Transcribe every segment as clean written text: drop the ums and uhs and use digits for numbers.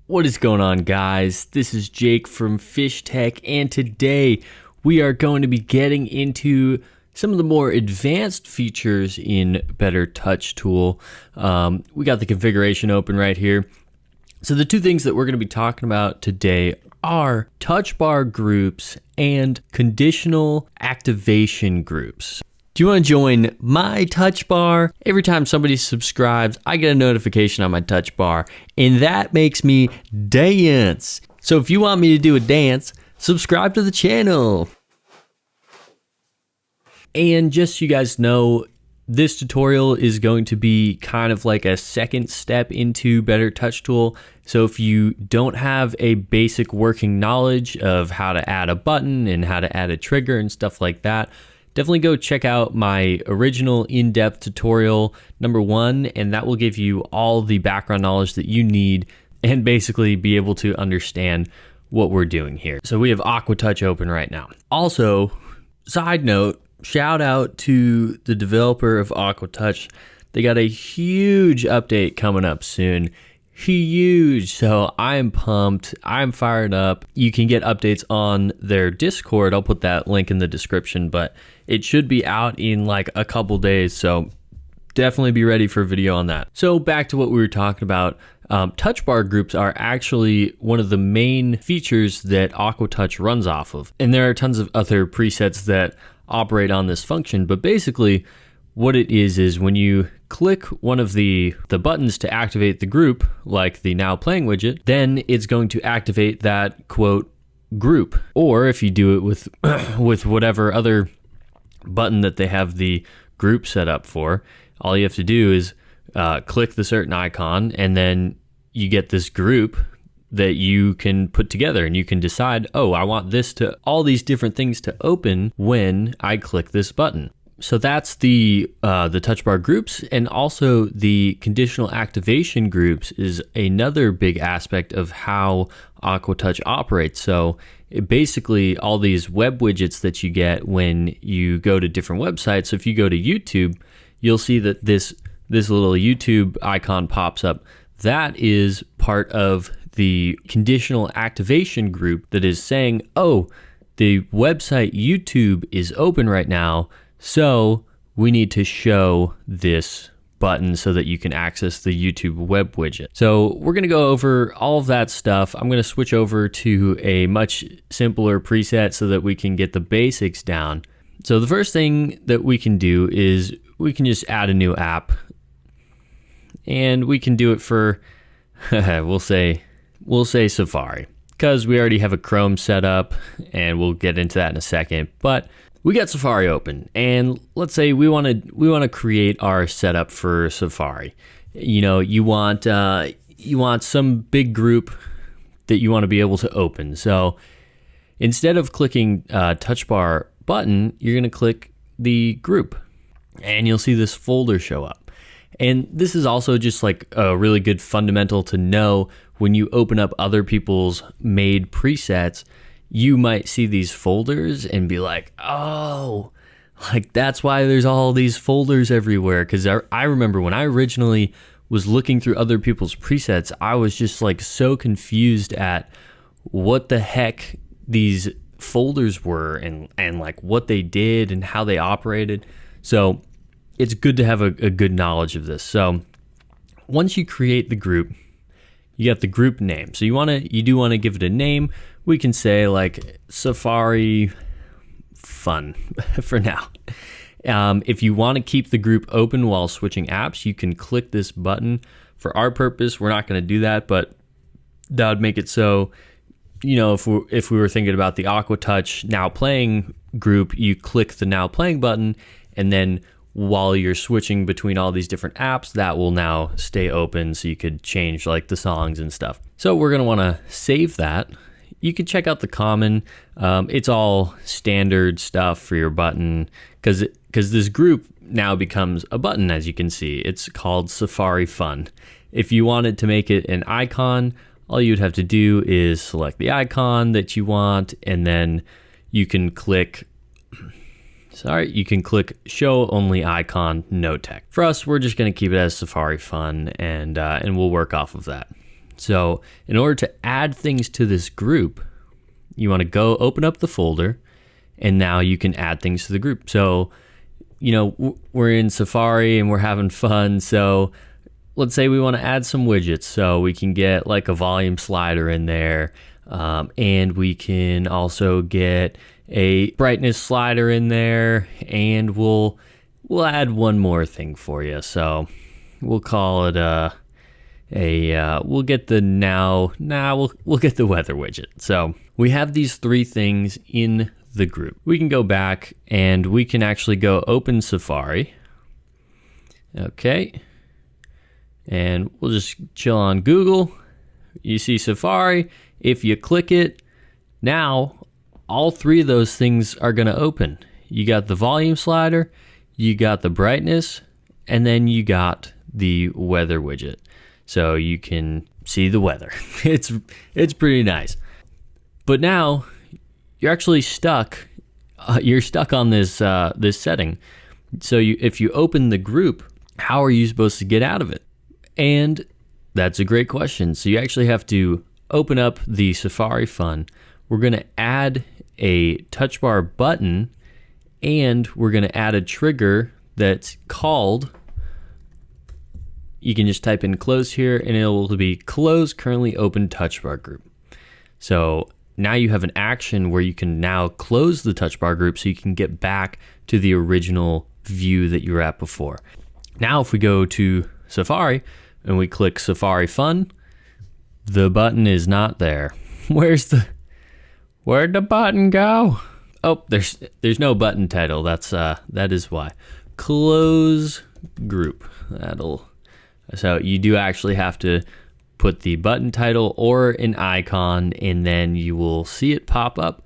What is going on, guys? This is Jake from Fish Tech, and today we are going to be getting into some of the more advanced features in Better Touch Tool. We got the configuration open right here. So the two things that we're going to be talking about today are touch bar groups and conditional activation groups. Do you want to join my touch bar? Every time somebody subscribes, I get a notification on my touch bar, and that makes me dance. So if you want me to do a dance, subscribe to the channel. And just so you guys know, this tutorial is going to be kind of like a second step into Better Touch Tool. So if you don't have a basic working knowledge of how to add a button and how to add a trigger and stuff like that, definitely go check out my original in-depth tutorial number 1, and that will give you all the background knowledge that you need and basically be able to understand what we're doing here. So we have AquaTouch open right now. Also, side note, shout out to the developer of AquaTouch. They got a huge update coming up soon. Huge. So I'm pumped. I'm fired up. You can get updates on their Discord. I'll put that link in the description, but it should be out in like a couple days. So definitely be ready for a video on that. So back to what we were talking about. Touch bar groups are actually one of the main features that AquaTouch runs off of. And there are tons of other presets that operate on this function, but basically what it is when you click one of the buttons to activate the group, like the Now Playing widget, then it's going to activate that quote group. Or if you do it with with whatever other button that they have the group set up for, all you have to do is click the certain icon, and then you get this group that you can put together, and you can decide, oh, I want this to all these different things to open when I click this button. So that's the touch bar groups, and also the conditional activation groups is another big aspect of how AquaTouch operates. So basically all these web widgets that you get when you go to different websites. So if you go to YouTube, you'll see that this little YouTube icon pops up. That is part of the conditional activation group that is saying, oh, the website YouTube is open right now, so we need to show this button so that you can access the YouTube web widget. So we're going to go over all of that stuff. I'm going to switch over to a much simpler preset so that we can get the basics down. So the first thing that we can do is we can just add a new app, and we can do it for we'll say Safari, because we already have a Chrome set up, and we'll get into that in a second. But we got Safari open, and let's say we want to create our setup for Safari. You know, you want some big group that you want to be able to open. So instead of clicking touch bar button, you're going to click the group, and you'll see this folder show up. And this is also just like a really good fundamental to know. When you open up other people's made presets, you might see these folders and be like, oh, like that's why there's all these folders everywhere. Because I remember when I originally was looking through other people's presets, I was just like so confused at what the heck these folders were and like what they did and how they operated. So it's good to have a good knowledge of this. So once you create the group, you got the group name. So you do want to give it a name. We can say like Safari Fun for now. If you want to keep the group open while switching apps, you can click this button. For our purpose, we're not going to do that, but that would make it so, you know, if we were thinking about the AquaTouch Now Playing group, you click the Now Playing button, and then while you're switching between all these different apps, that will now stay open, so you could change like the songs and stuff. So we're going to want to save that. You can check out the common. It's all standard stuff for your button, because this group now becomes a button, as you can see. It's called Safari Fun. If you wanted to make it an icon, all you'd have to do is select the icon that you want, and then you can click show only icon, no text. For us, we're just going to keep it as Safari Fun, and we'll work off of that. So in order to add things to this group, you want to go open up the folder, and now you can add things to the group. So, we're in Safari and we're having fun. So let's say we want to add some widgets. So we can get like a volume slider in there. And we can also get a brightness slider in there, and we'll add one more thing for you. So we'll call it we'll get the we'll get the weather widget. So we have these three things in the group. We can go back and we can actually go open Safari. Okay. And we'll just chill on Google. You see Safari. If you click it, now all three of those things are going to open. You got the volume slider, you got the brightness, and then you got the weather widget. So you can see the weather. It's pretty nice. But now you're actually stuck. You're stuck on this this setting. So if you open the group, how are you supposed to get out of it? And that's a great question. So you actually have to open up the Safari Fun. We're going to add a touch bar button, and we're going to add a trigger that's called, you can just type in close here, and it will be close currently open touch bar group. So now you have an action where you can now close the touch bar group so you can get back to the original view that you were at before. Now if we go to Safari and we click Safari Fun, the button is not there. Where'd the button go? Oh, there's no button title. That is why. Close group. So you do actually have to put the button title or an icon, and then you will see it pop up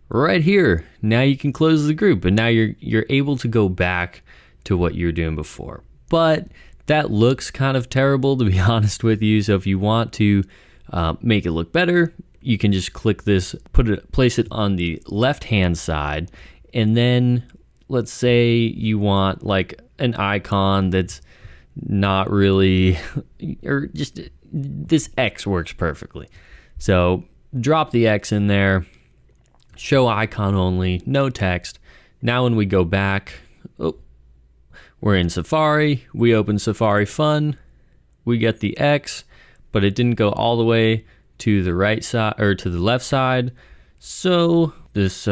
right here. Now you can close the group, and now you're able to go back to what you were doing before. But that looks kind of terrible, to be honest with you. So if you want to make it look better, you can just click this, place it on the left-hand side, and then let's say you want like an icon that's not really, or just this X works perfectly. So drop the X in there, show icon only, no text. Now when we go back, we're in Safari, we open Safari Fun, we get the X, but it didn't go all the way to the right side or to the left side. So this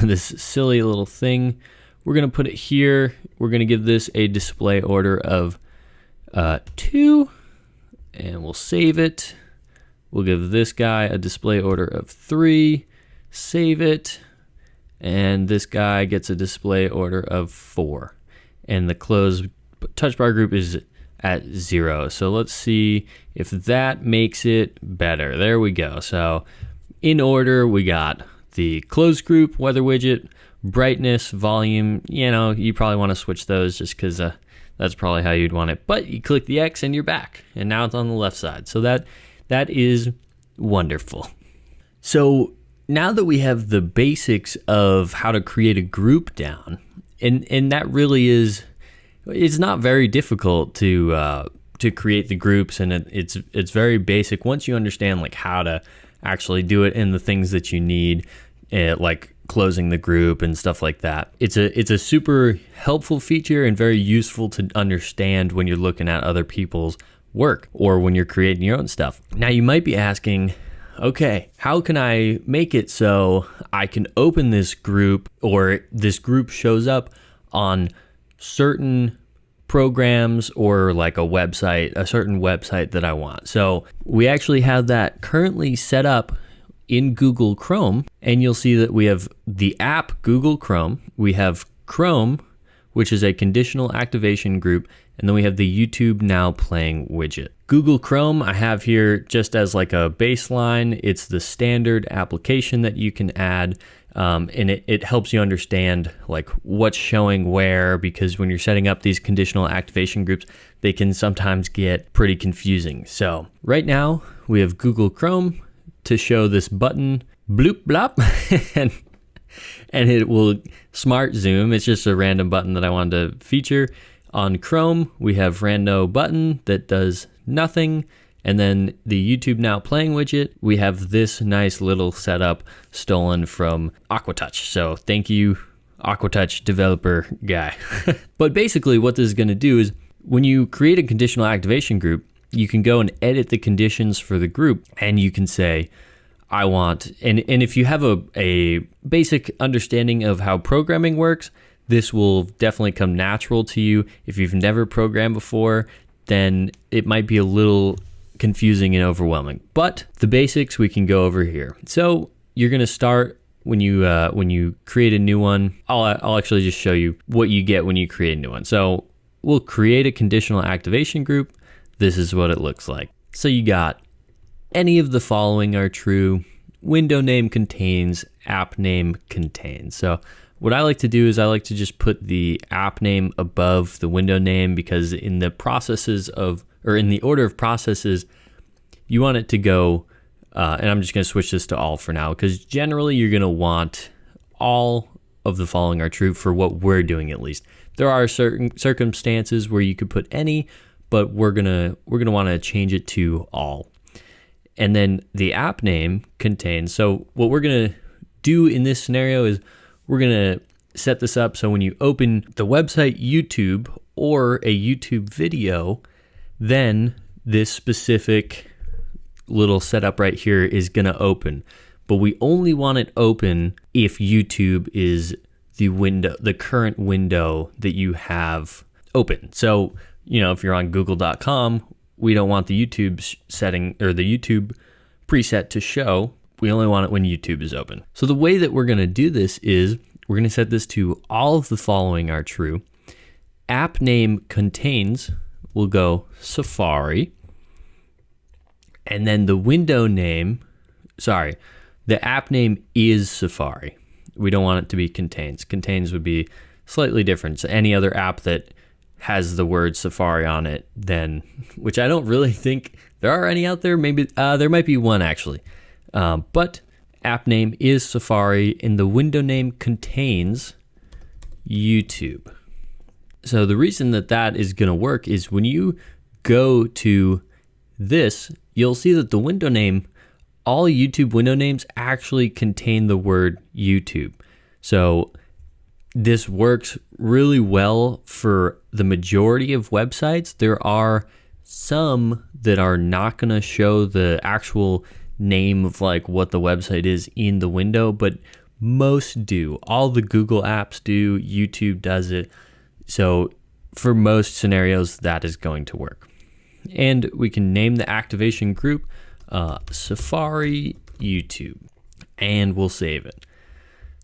this silly little thing, we're gonna put it here. We're gonna give this a display order of 2, and we'll save it. We'll give this guy a display order of 3, save it, and this guy gets a display order of 4. And the closed touch bar group is at 0. So let's see if that makes it better. There we go. So in order, we got the closed group, weather widget, brightness, volume. You probably want to switch those just because that's probably how you'd want it. But you click the X and you're back. And now it's on the left side. So that is wonderful. So now that we have the basics of how to create a group down, and that really is, it's not very difficult to create the groups, and it's very basic once you understand like how to actually do it and the things that you need, like closing the group and stuff like that. It's a super helpful feature and very useful to understand when you're looking at other people's work or when you're creating your own stuff. Now you might be asking, okay, how can I make it so I can open this group, or this group shows up on certain programs or like a certain website that I want? So we actually have that currently set up in Google Chrome, and you'll see that we have the app Google Chrome, we have Chrome, which is a conditional activation group, and then we have the YouTube Now Playing widget. Google Chrome I have here just as like a baseline. It's the standard application that you can add, and it helps you understand like what's showing where, because when you're setting up these conditional activation groups, they can sometimes get pretty confusing. So right now we have Google Chrome to show this button, bloop blop, and it will smart zoom. It's just a random button that I wanted to feature. On Chrome, we have rando button that does nothing, And then the YouTube Now Playing widget, we have this nice little setup stolen from Aquatouch. So thank you, Aquatouch developer guy. But basically what this is going to do is when you create a conditional activation group, you can go and edit the conditions for the group, and you can say, I want, and if you have a basic understanding of how programming works, this will definitely come natural to you. If you've never programmed before, then it might be a little confusing and overwhelming. But the basics we can go over here. So you're going to start when you create a new one. I'll actually just show you what you get when you create a new one. So we'll create a conditional activation group. This is what it looks like. So you got any of the following are true. Window name contains, app name contains. So what I like to do is I like to just put the app name above the window name, because in the in the order of processes, you want it to go, and I'm just going to switch this to all for now, because generally you're going to want all of the following are true for what we're doing at least. There are certain circumstances where you could put any, but we're gonna want to change it to all. And then the app name contains, so what we're gonna do in this scenario is we're gonna set this up so when you open the website YouTube or a YouTube video, then this specific little setup right here is gonna open. But we only want it open if YouTube is the current window that you have open. So, if you're on google.com, we don't want the YouTube setting or the YouTube preset to show. We only want it when YouTube is open. So the way that we're going to do this is we're going to set this to all of the following are true. App name contains will go Safari. And then the app name is Safari. We don't want it to be contains. Contains would be slightly different. So any other app that has the word Safari on it, then, which I don't really think there are any out there. Maybe there might be one actually. But app name is Safari and the window name contains YouTube. So the reason that is going to work is when you go to this, you'll see that the window name, all YouTube window names actually contain the word YouTube. So this works really well for the majority of websites. There are some that are not going to show the actual name of like what the website is in the window, but most do. All the Google apps do, YouTube does it. So for most scenarios, that is going to work. And we can name the activation group Safari YouTube, and we'll save it.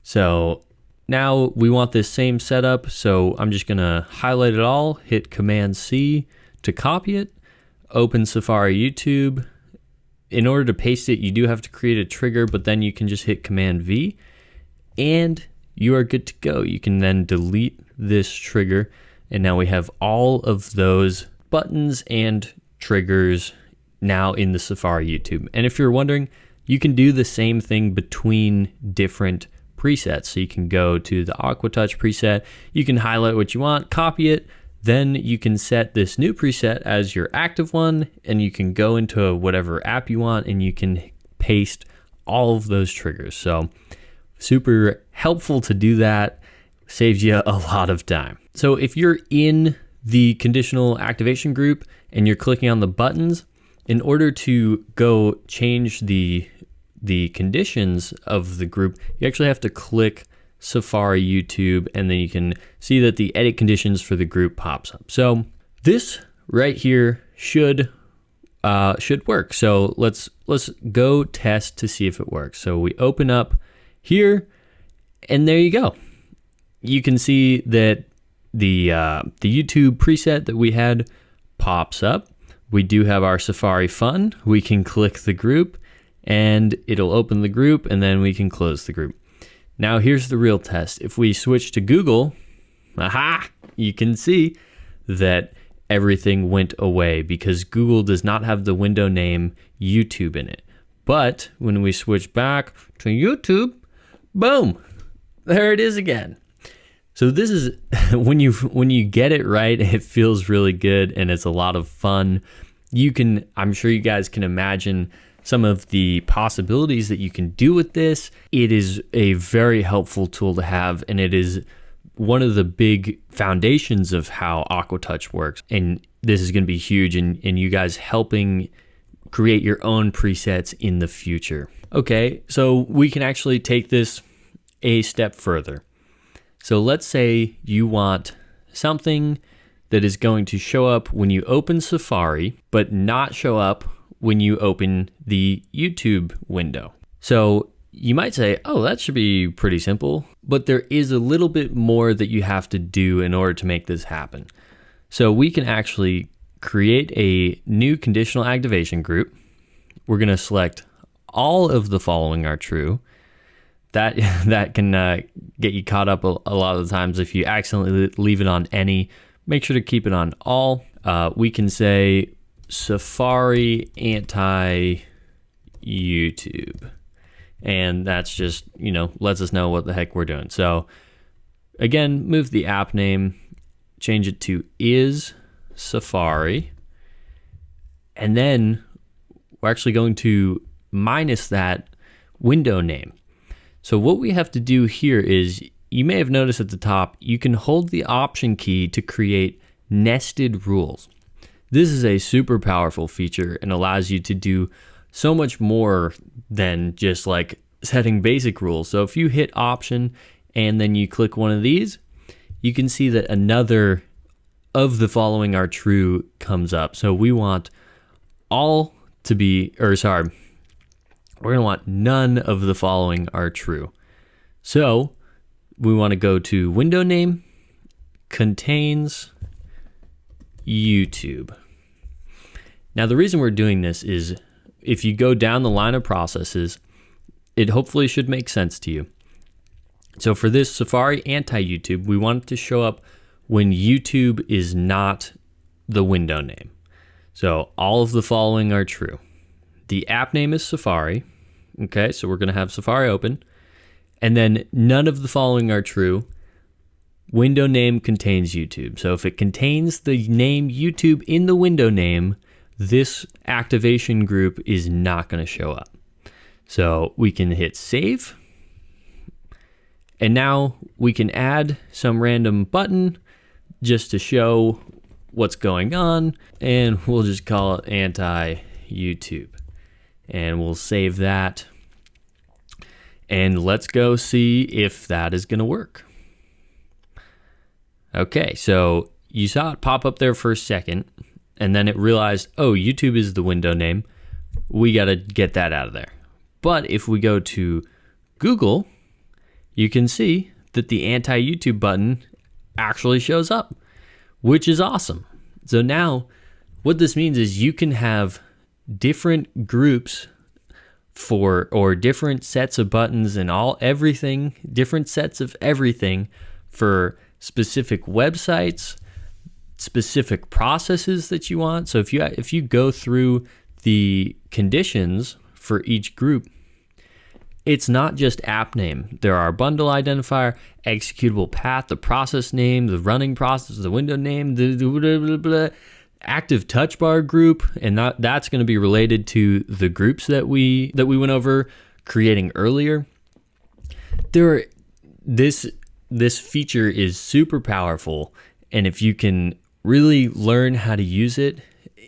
So now we want this same setup, so I'm just gonna highlight it all, hit Command C to copy it, open Safari YouTube. In order to paste it, you do have to create a trigger, but then you can just hit Command V, and you are good to go. You can then delete this trigger, and now we have all of those buttons and triggers now in the Safari YouTube. And if you're wondering, you can do the same thing between different presets. So you can go to the Aquatouch preset, you can highlight what you want, copy it, then you can set this new preset as your active one, and you can go into whatever app you want and you can paste all of those triggers. So super helpful to do that, saves you a lot of time. So if you're in the conditional activation group and you're clicking on the buttons, in order to go change the conditions of the group, you actually have to click Safari YouTube, and then you can see that the edit conditions for the group pops up. So this right here should work. So let's go test to see if it works. So we open up here, and there you go. You can see that the YouTube preset that we had pops up. We do have our Safari fun. We can click the group and it'll open the group, and then we can close the group. Now here's the real test. If we switch to Google, you can see that everything went away because Google does not have the window name YouTube in it. But when we switch back to YouTube, boom, there it is again. So this is when you get it right, it feels really good and it's a lot of fun. I'm sure you guys can imagine some of the possibilities that you can do with this. It is a very helpful tool to have, and it is one of the big foundations of how AquaTouch works. And this is going to be huge in you guys helping create your own presets in the future. Okay, so we can actually take this a step further. So let's say you want something that is going to show up when you open Safari, but not show up when you open the YouTube window. So you might say, oh, that should be pretty simple, but there is a little bit more that you have to do in order to make this happen. So we can actually create a new conditional activation group. We're going to select all of the following are true. That can get you caught up a lot of the times if you accidentally leave it on any. Make sure to keep it on all. We can say Safari anti-YouTube. And that's just, lets us know what the heck we're doing. So again, move the app name, change it to is Safari. And then we're actually going to minus that window name. So what we have to do here is, you may have noticed at the top, you can hold the Option key to create nested rules. This is a super powerful feature and allows you to do so much more than just like setting basic rules. So if you hit Option and then you click one of these, you can see that another of the following are true comes up. So we want all to be, we're going to want none of the following are true. So we want to go to window name contains YouTube. Now the reason we're doing this is if you go down the line of processes, it hopefully should make sense to you. So for this Safari anti-YouTube, we want it to show up when YouTube is not the window name. So all of the following are true. The app name is Safari. Okay, so we're going to have Safari open. And then none of the following are true. Window name contains YouTube. So if it contains the name YouTube in the window name, this activation group is not going to show up. So we can hit save. And now we can add some random button just to show what's going on. And we'll just call it anti-YouTube. And we'll save that. And let's go see if that is going to work. Okay, so you saw it pop up there for a second, and then it realized, oh, YouTube is the window name. We got to get that out of there. But if we go to Google, you can see that the anti-YouTube button actually shows up, which is awesome. So now what this means is you can have different groups or different sets of buttons and different sets of everything for specific websites, specific processes that you want. So if you go through the conditions for each group, it's not just app name. There are bundle identifier, executable path, the process name, the running process, the window name, the blah, blah, blah, active touch bar group, and that's going to be related to the groups that we went over creating earlier. This feature is super powerful, and if you can really learn how to use it,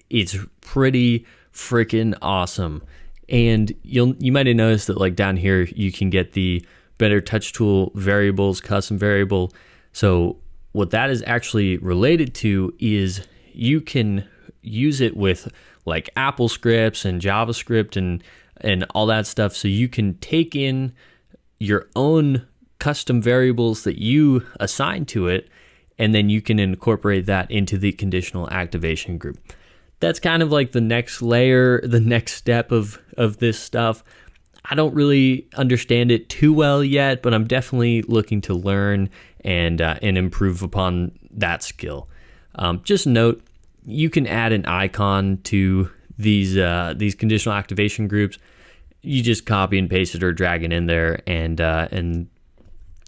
it's pretty freaking awesome. And you might have noticed that like down here you can get the Better Touch Tool variables, custom variable. So what that is actually related to is you can use it with like Apple scripts and JavaScript and all that stuff. So you can take in your own custom variables that you assign to it, and then you can incorporate that into the conditional activation group. That's kind of like the next layer, the next step of this stuff. I don't really understand it too well yet, but I'm definitely looking to learn and improve upon that skill. Just note, you can add an icon to these conditional activation groups. You just copy and paste it or drag it in there, and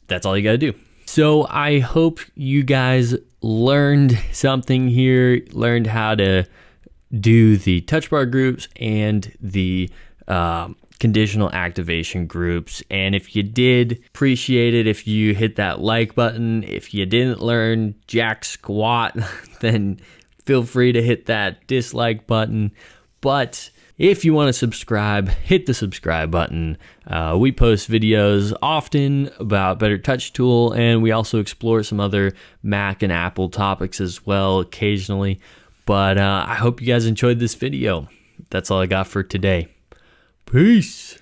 that's all you got to do. So I hope you guys learned something here, learned how to do the touch bar groups and the conditional activation groups. And if you did, appreciate it if you hit that like button. If you didn't learn jack squat, then feel free to hit that dislike button. But if you want to subscribe, hit the subscribe button. We post videos often about Better Touch Tool, and we also explore some other Mac and Apple topics as well occasionally. But I hope you guys enjoyed this video. That's all I got for today. Peace.